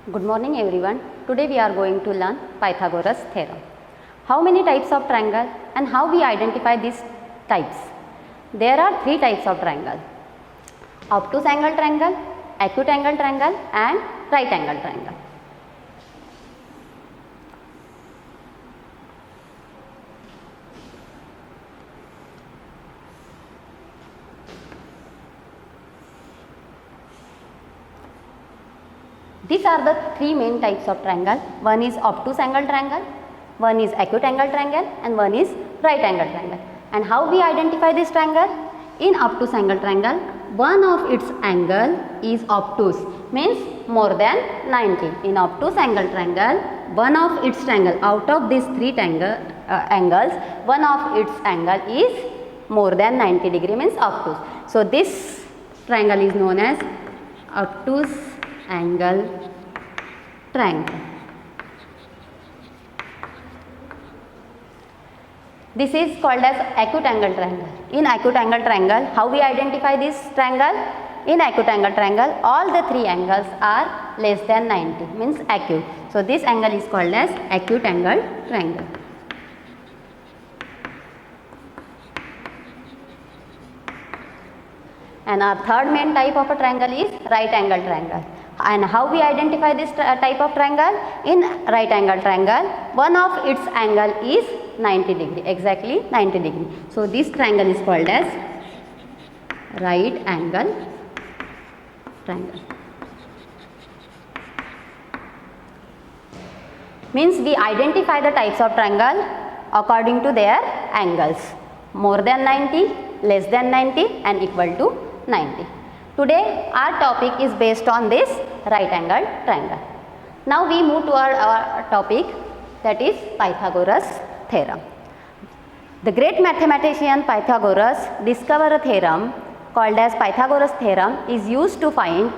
Good morning everyone. Today we are going to learn Pythagoras theorem. How many types of triangle and how we identify these types? There are three types of triangle. Obtuse angle triangle, acute angle triangle and right angle triangle. These are the three main types of triangle. One is obtuse angle triangle, one is acute angle triangle and one is right angle triangle. And how we identify this triangle? In obtuse angle triangle, one of its angle is obtuse, means more than 90. In obtuse angle triangle, one of its triangle, out of these three angles, one of its angle is more than 90 degree, means obtuse. So this triangle is known as obtuse angle triangle. This is called as acute angle triangle. In acute angle triangle, how we identify this triangle? In acute angle triangle, all the three angles are less than 90, means acute. So this angle is called as acute angle triangle. And our third main type of a triangle is right angle triangle. And how we identify this type of triangle? In right angle triangle, one of its angle is 90 degree, exactly 90 degree. So this triangle is called as right angle triangle. Means we identify the types of triangle according to their angles, more than 90, less than 90 and equal to 90. Today our topic is based on this right angle triangle. Now we move to our topic, that is Pythagoras theorem. The great mathematician Pythagoras discovered a theorem called as Pythagoras theorem is used to find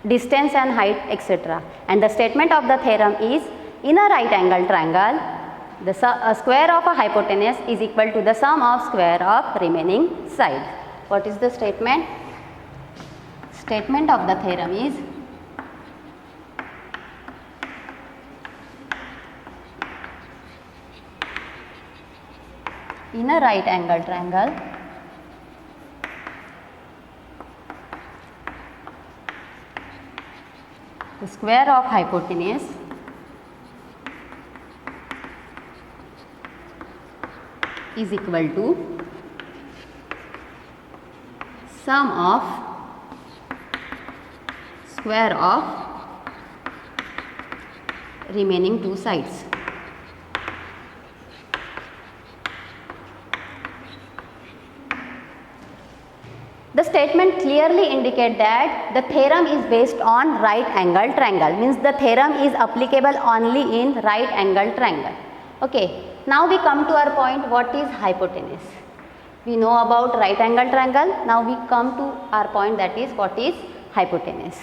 distance and height, etc. And the statement of the theorem is, in a right angle triangle, the square of a hypotenuse is equal to the sum of square of remaining sides. What is the statement? Statement of the theorem is, in a right angle triangle, the square of hypotenuse is equal to sum of square of remaining two sides. The statement clearly indicates that the theorem is based on right angle triangle, means the theorem is applicable only in right angle triangle. Okay, now we come to our point, what is hypotenuse? We know about right angle triangle, now we come to our point, that is what is hypotenuse.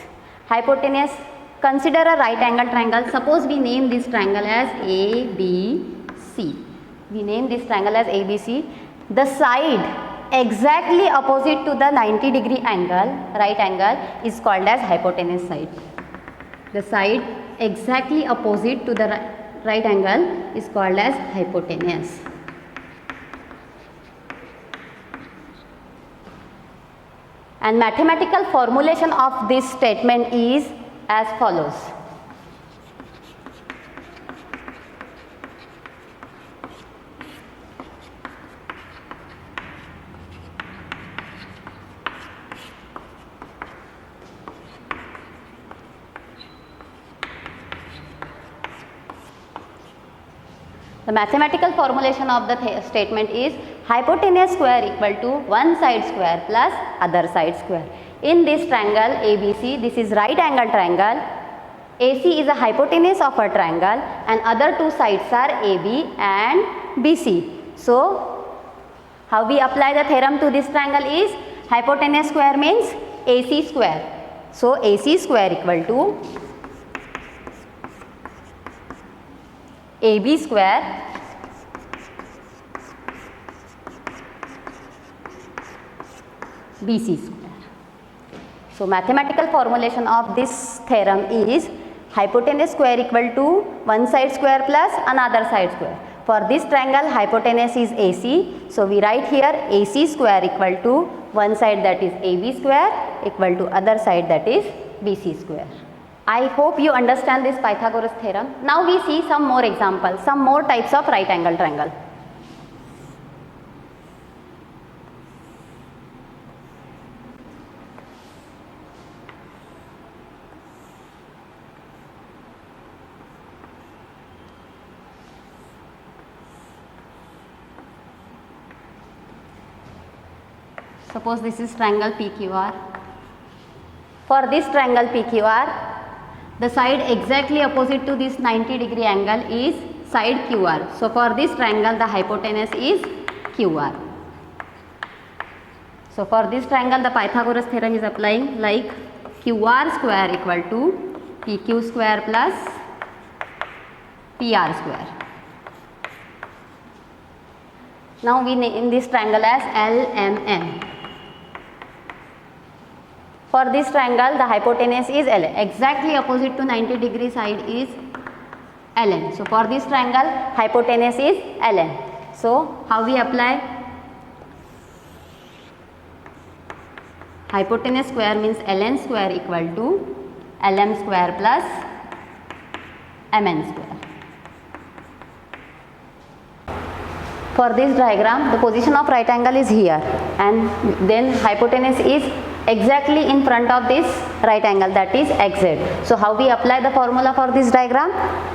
Hypotenuse, consider a right angle triangle. Suppose we name this triangle as ABC. We name this triangle as ABC. The side exactly opposite to the 90 degree angle, right angle, is called as hypotenuse side. The side exactly opposite to the right angle is called as hypotenuse. And mathematical formulation of this statement is as follows. The mathematical formulation of the statement is hypotenuse square equal to one side square plus other side square. In this triangle ABC, this is right angle triangle. AC is a hypotenuse of a triangle and other two sides are AB and BC. So how we apply the theorem to this triangle is, hypotenuse square means AC square. So AC square equal to AB square BC square. So mathematical formulation of this theorem is hypotenuse square equal to one side square plus another side square. For this triangle hypotenuse is AC, so we write here AC square equal to one side that is AB square equal to other side that is BC square. I hope you understand this Pythagoras theorem. Now we see some more examples, some more types of right angle triangle. Suppose this is triangle PQR. For this triangle PQR, the side exactly opposite to this 90-degree angle is side QR. So for this triangle the hypotenuse is QR. So for this triangle the Pythagoras theorem is applying, like QR square equal to PQ square plus PR square. Now we name this triangle as LMN. For this triangle the hypotenuse is LN, exactly opposite to 90-degree side is LN. So for this triangle hypotenuse is LN. So how we apply? Hypotenuse square means LN square equal to LM square plus MN square. For this diagram the position of right angle is here, and then hypotenuse is exactly in front of this right angle, that is XZ. So how we apply the formula for this diagram?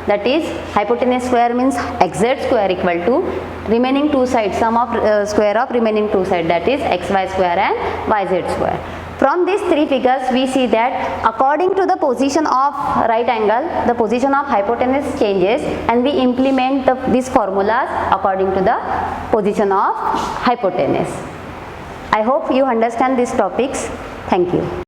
That is hypotenuse square means XZ square equal to remaining two sides, sum of square of remaining two sides, that is XY square and YZ square. From these three figures we see that according to the position of right angle the position of hypotenuse changes, and we implement these formulas according to the position of hypotenuse. I hope you understand these topics. Thank you.